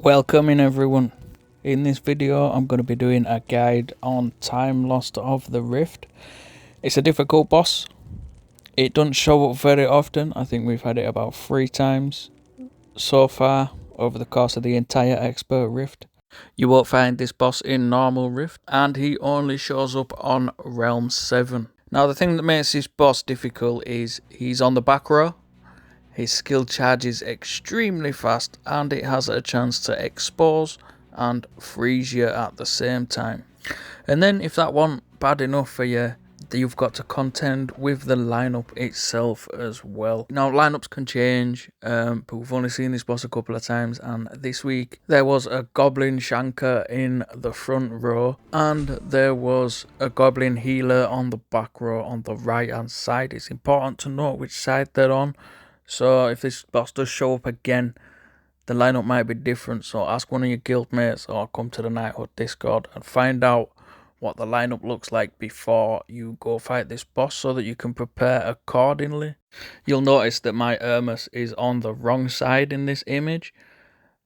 Welcome in everyone. In this video I'm going to be doing a guide on Timelost of the Rift. It's a difficult boss. It doesn't show up very often. I think we've had it about 3 times so far over the course of the entire Expert Rift. You won't find this boss in normal Rift, and he only shows up on Realm 7. Now the thing that makes this boss difficult is he's on the back row. His skill charges extremely fast, and it has a chance to expose and freeze you at the same time. And then if that wasn't bad enough for you, you've got to contend with the lineup itself as well. Now lineups can change, but we've only seen this boss a couple of times, and this week there was a goblin shanker in the front row, and there was a goblin healer on the back row on the right hand side. It's important to note which side they're on. So if this boss does show up again, the lineup might be different. So ask one of your guildmates or come to the Knighthood Discord and find out what the lineup looks like before you go fight this boss so that you can prepare accordingly. You'll notice that my Hermes is on the wrong side in this image,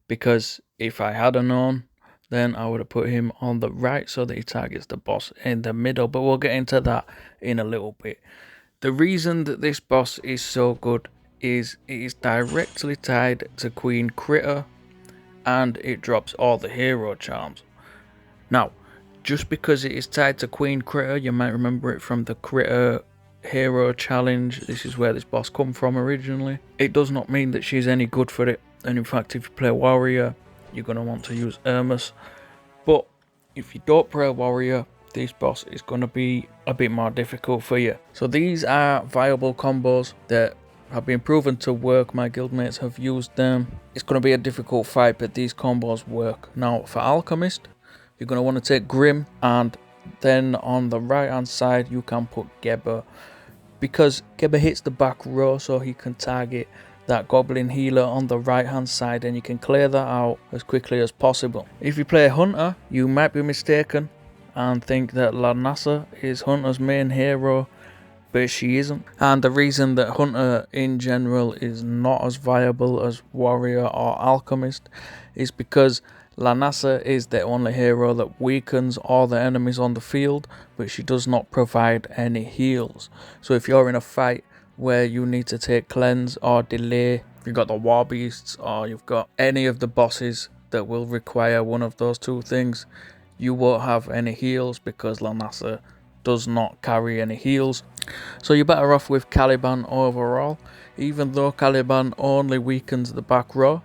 because if I had known, then I would have put him on the right so that he targets the boss in the middle. But we'll get into that in a little bit. The reason that this boss is so good is it is directly tied to Queen Critter, and it drops all the hero charms. Now, just because it is tied to Queen Critter, you might remember it from the Critter Hero Challenge. This is where this boss come from originally. It does not mean that she's any good for it, and in fact if you play Warrior, you're going to want to use Hermes. But if you don't play Warrior, this boss is going to be a bit more difficult for you. So these are viable combos that have been proven to work. My guildmates have used them. It's going to be a difficult fight, but these combos work. Now for Alchemist, you're going to want to take Grim, and then on the right hand side you can put Geber, because Geber hits the back row, so he can target that goblin healer on the right hand side, and you can clear that out as quickly as possible. If you play Hunter, you might be mistaken and think that Lanasa is Hunter's main hero, but she isn't. And the reason that Hunter in general is not as viable as Warrior or Alchemist is because Lanasa is the only hero that weakens all the enemies on the field, but she does not provide any heals. So if you're in a fight where you need to take cleanse or delay, you've got the war beasts, or you've got any of the bosses that will require one of those two things, you won't have any heals because Lanasa does not carry any heals. So you're better off with Caliban overall. Even though Caliban only weakens the back row,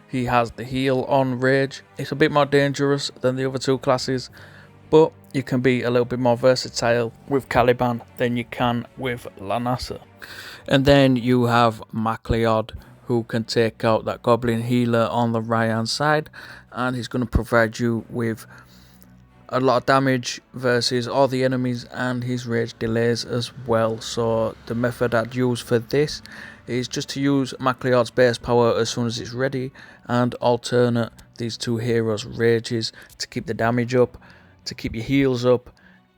he has the heal on rage. It's a bit more dangerous than the other two classes, but you can be a little bit more versatile with Caliban than you can with Lanasa. And then you have MacLeod, who can take out that goblin healer on the right hand side, and he's going to provide you with a lot of damage versus all the enemies, and his rage delays as well. So the method I'd use for this is just to use MacLeod's base power as soon as it's ready, and alternate these two heroes' rages to keep the damage up, to keep your heals up,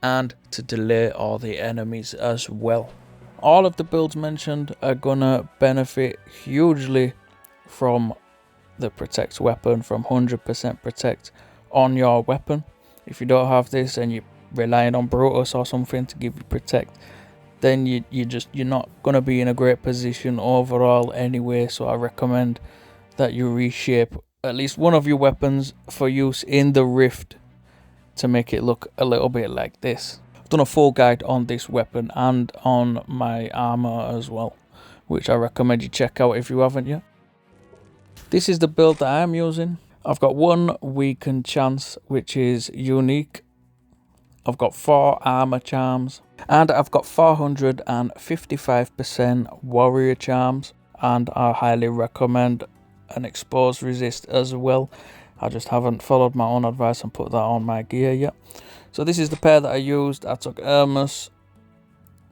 and to delay all the enemies as well. All of the builds mentioned are gonna benefit hugely from the protect weapon, from 100% protect on your weapon. If you don't have this and you're relying on Brutus or something to give you protect, then you're not gonna be in a great position overall anyway. So I recommend that you reshape at least one of your weapons for use in the Rift to make it look a little bit like this. I've done a full guide on this weapon and on my armor as well, which I recommend you check out if you haven't yet. This is the build that I'm using. I've got 1 weakened chance, which is unique. I've got 4 armor charms, and I've got 455% warrior charms, and I highly recommend an exposed resist as well. I just haven't followed my own advice and put that on my gear yet. So this is the pair that I used. I took Hermes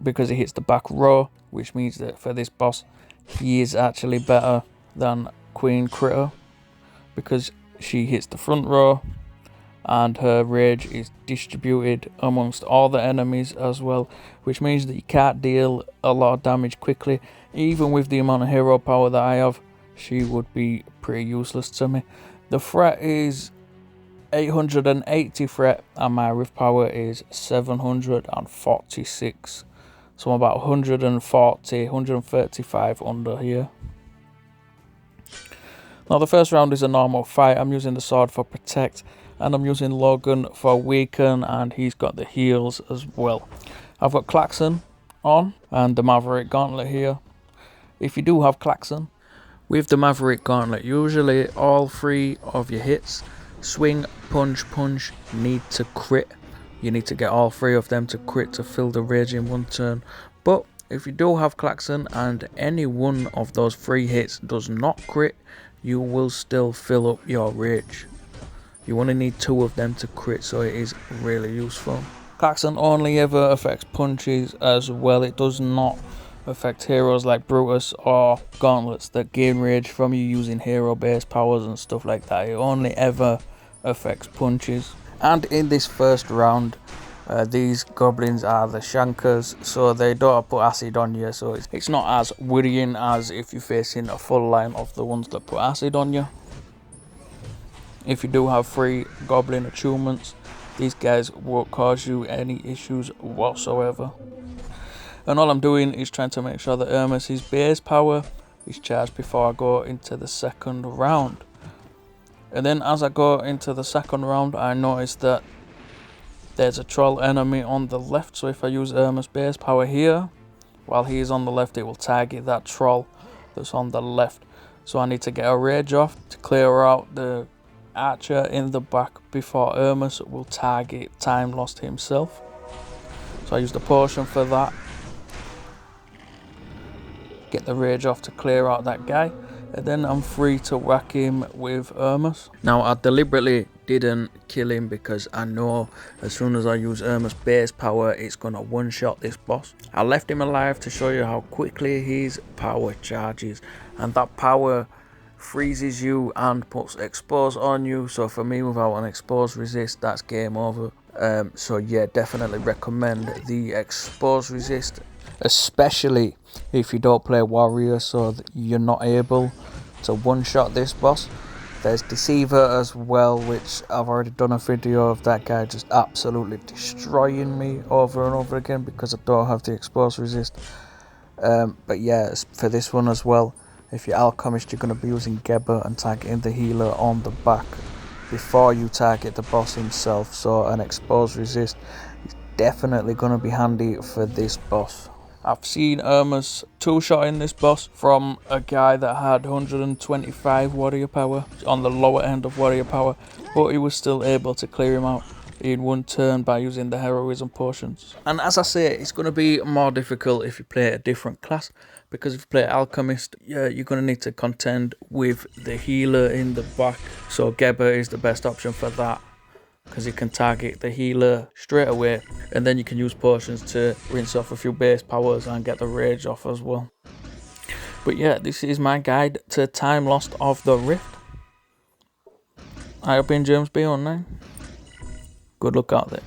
because he hits the back row, which means that for this boss he is actually better than Queen Critter, because she hits the front row and her rage is distributed amongst all the enemies as well, which means that you can't deal a lot of damage quickly. Even with the amount of hero power that I have, she would be pretty useless to me. The threat is 880 threat and my rift power is 746. So I'm about 135 under here. Now the first round is a normal fight. I'm using the sword for protect and I'm using Logan for weaken, and he's got the heals as well. I've got Klaxon on and the Maverick Gauntlet here. If you do have Klaxon, with the Maverick Gauntlet, usually all 3 of your hits, swing, punch, punch, need to crit. You need to get all 3 of them to crit to fill the rage in 1 turn. But if you do have Klaxon and any one of those 3 hits does not crit, you will still fill up your rage. You only need 2 of them to crit, so it is really useful. Klaxon only ever affects punches as well. It does not affect heroes like Brutus or Gauntlets that gain rage from you using hero based powers and stuff like that. It only ever affects punches. And in this first round, these goblins are the shankers, so they don't put acid on you, so it's not as worrying as if you're facing a full line of the ones that put acid on you. If you do have 3 goblin attunements, these guys won't cause you any issues whatsoever. And all I'm doing is trying to make sure that Hermes' base power is charged before I go into the second round. And then as I go into the second round, I notice that there's a troll enemy on the left, so if I use Hermes' base power here, while he is on the left, it will target that troll that's on the left. So I need to get a rage off to clear out the archer in the back before Hermes will target Timelost himself. So I use the potion for that. Get the rage off to clear out that guy, and then I'm free to whack him with Hermes. Now I deliberately didn't kill him because I know as soon as I use Hermes' base power, it's gonna one-shot this boss. I left him alive to show you how quickly his power charges, and that power freezes you and puts expose on you. So for me, without an expose resist, that's game over. So yeah, definitely recommend the expose resist, especially if you don't play warrior, so that you're not able to one-shot this boss. There's Deceiver as well, which I've already done a video of that guy just absolutely destroying me over and over again because I don't have the expose resist. But yeah, for this one as well, if you're Alchemist, you're going to be using Geber and targeting the healer on the back before you target the boss himself. So an expose resist is definitely going to be handy for this boss. I've seen Hermes two-shotting this boss from a guy that had 125 warrior power, on the lower end of warrior power, but he was still able to clear him out in 1 turn by using the heroism potions. And as I say, it's going to be more difficult if you play a different class, because if you play Alchemist, you're going to need to contend with the healer in the back. So Geber is the best option for that, because he can target the healer straight away, and then you can use potions to rinse off a few base powers and get the rage off as well. But yeah, this is my guide to Timelost of the Rift. I have been James B09. Good luck out there.